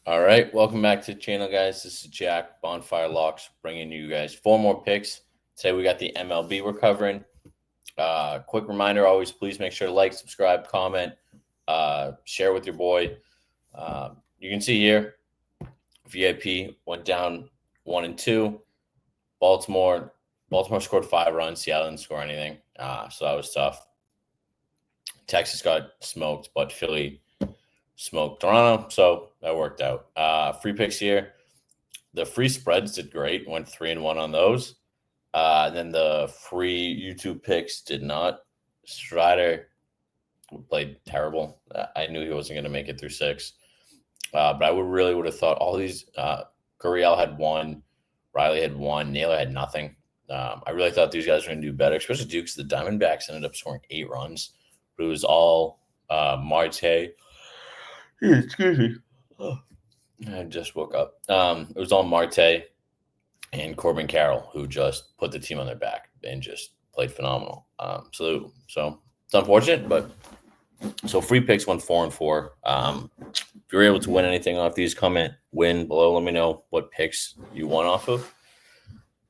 All right, welcome back to the channel, guys. This is Jack, Bonfire Locks, bringing you guys 4 more picks. Today we got the MLB we're covering. Quick reminder, always please make sure to like, subscribe, comment, share with your boy. You can see here, VIP went down 1-2. Baltimore scored 5 runs. Seattle didn't score anything, so that was tough. Texas got smoked, but Philly smoked Toronto, so that worked out. Free picks here. The free spreads did great. Went 3-1 on those. And then the free YouTube picks did not. Strider played terrible. I knew he wasn't going to make it through 6. But I would have thought all these. Gurriel had 1. Riley had 1. Naylor had nothing. I really thought these guys were going to do better, especially Dukes. The Diamondbacks ended up scoring 8 runs. But it was all Marte. Excuse me. Oh, I just woke up. It was all Marte and Corbin Carroll who just put the team on their back and just played phenomenal. So it's unfortunate, but so free picks went 4-4. If you're able to win anything off these, comment win below. Let me know what picks you won off of.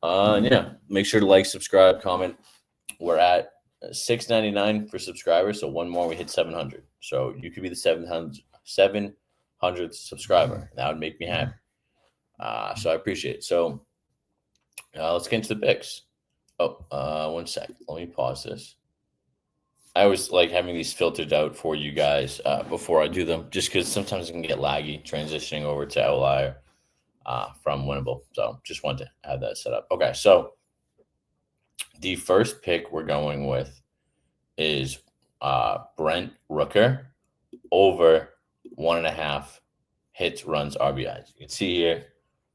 Yeah, make sure to like, subscribe, comment. We're at $6.99 for subscribers, so one more we hit 700. So you could be the 700th subscriber. That would make me happy. So I appreciate it. So let's get into the picks. Oh, 1 sec. Let me pause this. I always like having these filtered out for you guys before I do them, just because sometimes it can get laggy transitioning over to Outlier from Winnable. So just wanted to have that set up. Okay, so the first pick we're going with is Brent Rooker over 1.5 hits, runs, RBIs. You can see here,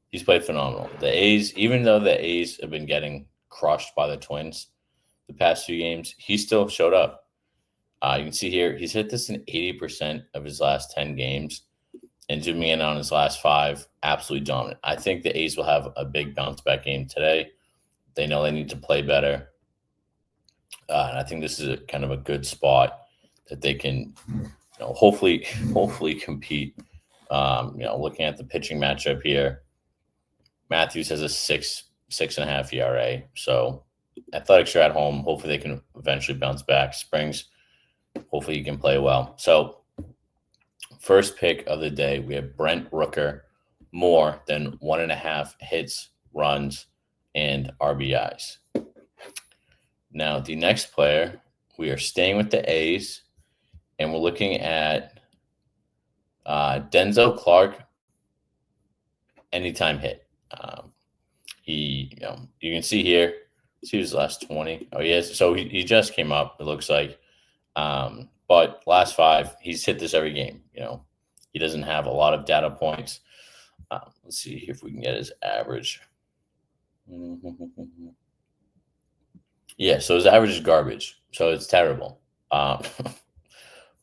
he's played phenomenal. The A's, even though the A's have been getting crushed by the Twins the past 2 games, he still showed up. You can see here, he's hit this in 80% of his last 10 games, and zooming in on his last 5, absolutely dominant. I think the A's will have a big bounce back game today. They know they need to play better. And I think this is kind of a good spot that they can, hopefully compete. Looking at the pitching matchup here, Matthews has a 6.5 ERA. So Athletics are at home. Hopefully they can eventually bounce back. Springs, hopefully he can play well. So first pick of the day, we have Brent Rooker, more than 1.5 hits, runs, and RBIs. Now, the next player, we are staying with the A's, and we're looking at Denzel Clark, anytime hit. You can see here, see his last 20. Oh, yes. So he just came up, it looks like. But last 5, he's hit this every game. He doesn't have a lot of data points. Let's see if we can get his average. Yeah, so his average is garbage. So it's terrible.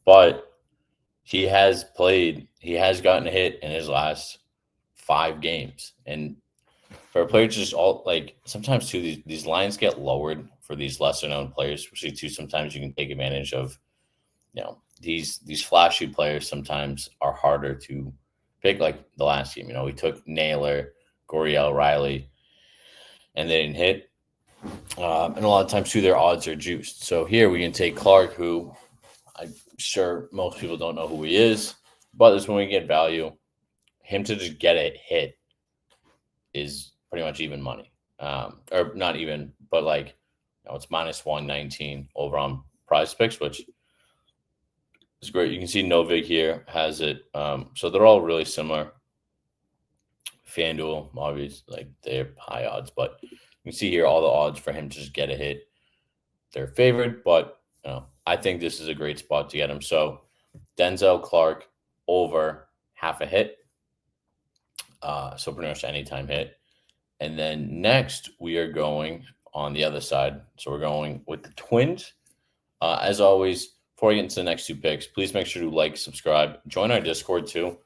But he has gotten a hit in his last 5 games. And for a player just sometimes too, these lines get lowered for these lesser known players, especially too. Sometimes you can take advantage of, these flashy players sometimes are harder to pick, like the last game. We took Naylor, Gurriel, Riley, and they didn't hit. And a lot of times too, their odds are juiced. So here we can take Clark, who I'm sure most people don't know who he is, but this is when we get value. Him to just get a hit is pretty much even money, or not even, but it's -119 over on Prize Picks, which is great. You can see Novik here has it. So they're all really similar. FanDuel, obviously, they're high odds, but you can see here all the odds for him to just get a hit. They're favored, but I think this is a great spot to get him. So Denzel Clark over half a hit. So pretty much anytime hit. And then next we are going on the other side. So we're going with the Twins. As always, before I get into the next 2 picks, please make sure to like, subscribe, join our Discord too.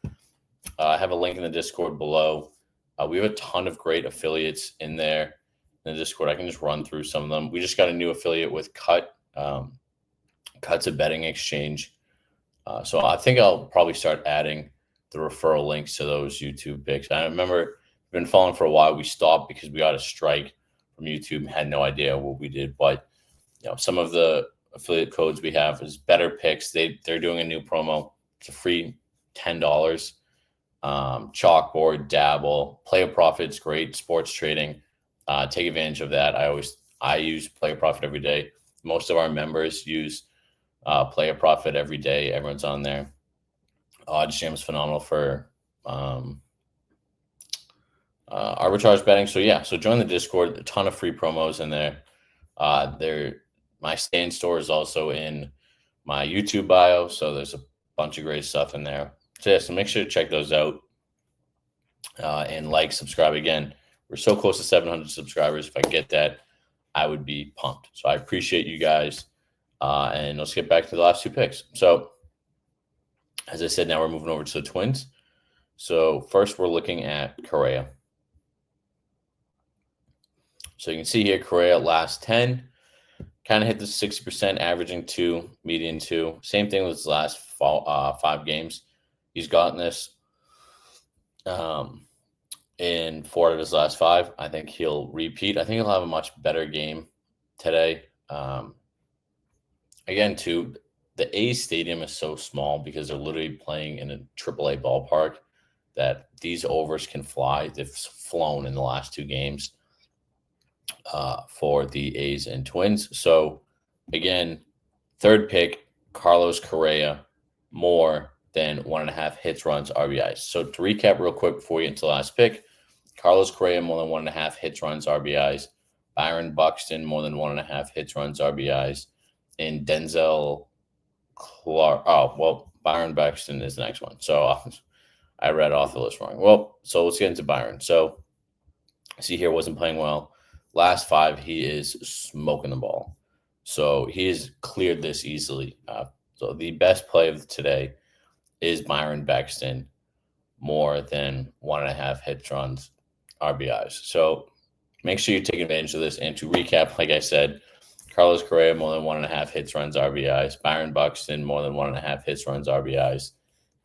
I have a link in the Discord below. We have a ton of great affiliates in there in the Discord. I can just run through some of them. We just got a new affiliate with Cut. Cut's a betting exchange. So I think I'll probably start adding the referral links to those YouTube picks. I remember been following for a while. We stopped because we got a strike from YouTube and had no idea what we did. But some of the affiliate codes we have is Better Picks. They're doing a new promo. It's a free $10. Chalkboard, Dabble, Play a Profit's great. Sports trading. Take advantage of that. I use Play a Profit every day. Most of our members use Play a Profit every day. Everyone's on there. OddsJam is phenomenal for arbitrage betting. So join the Discord. A ton of free promos in there. My stand store is also in my YouTube bio, so there's a bunch of great stuff in there. So make sure to check those out and subscribe. Again, we're so close to 700 subscribers. If I get that, I would be pumped. So I appreciate you guys, and let's get back to the last two picks. So as I said, now we're moving over to the Twins. So first we're looking at Correa. So you can see here, Correa last 10, kind of hit the 60%, averaging 2, median 2. Same thing with his last 5 games. He's gotten this in 4 of his last 5. I think he'll repeat. I think he'll have a much better game today. Again, too, the A's stadium is so small because they're literally playing in a AAA ballpark that these overs can fly. They've flown in the last 2 games for the A's and Twins. So, again, third pick, Carlos Correa, more than 1.5 hits, runs, RBIs. So, to recap real quick before we get into the last pick, Carlos Correa, more than 1.5 hits, runs, RBIs. Byron Buxton, more than 1.5 hits, runs, RBIs. And Denzel Clark. Byron Buxton is the next one. So, I read off the list wrong. Well, so let's get into Byron. So, see here, wasn't playing well. Last 5, he is smoking the ball. So he has cleared this easily. So the best play of today is Byron Buxton, more than 1.5 hits, runs, RBIs. So make sure you take advantage of this. And to recap, like I said, Carlos Correa, more than 1.5 hits, runs, RBIs. Byron Buxton, more than 1.5 hits, runs, RBIs.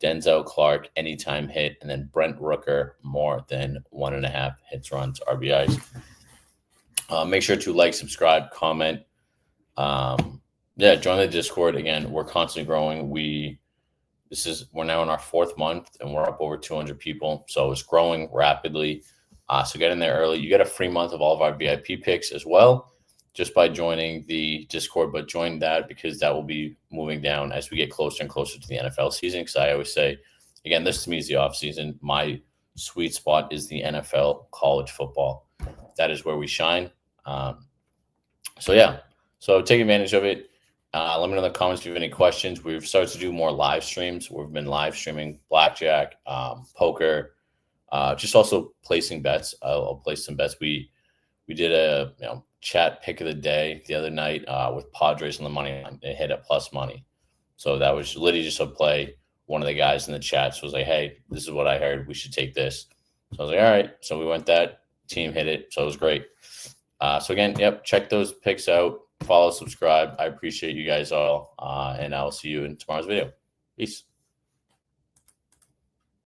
Denzel Clark, anytime hit. And then Brent Rooker, more than 1.5 hits, runs, RBIs. Make sure to subscribe, comment. Join the Discord. Again, we're constantly growing. We're now in our 4th month and we're up over 200 people. So it's growing rapidly. So get in there early. You get a free month of all of our VIP picks as well, just by joining the Discord. But join that because that will be moving down as we get closer and closer to the NFL season. Because I always say, again, this to me is the off season. My sweet spot is the NFL, college football. That is where we shine. So take advantage of it. Let me know in the comments if you have any questions. We've started to do more live streams. We've been live streaming blackjack, poker, just also placing bets. I'll place some bets. We did a chat pick of the day the other night with Padres on the money line. It hit at plus money. So that was literally just a play. One of the guys in the chats was like, hey, this is what I heard. We should take this. So I was like, all right. So we went that. Team hit it. So it was great. So again, check those picks out. Follow, subscribe. I appreciate you guys all. And I'll see you in tomorrow's video. Peace.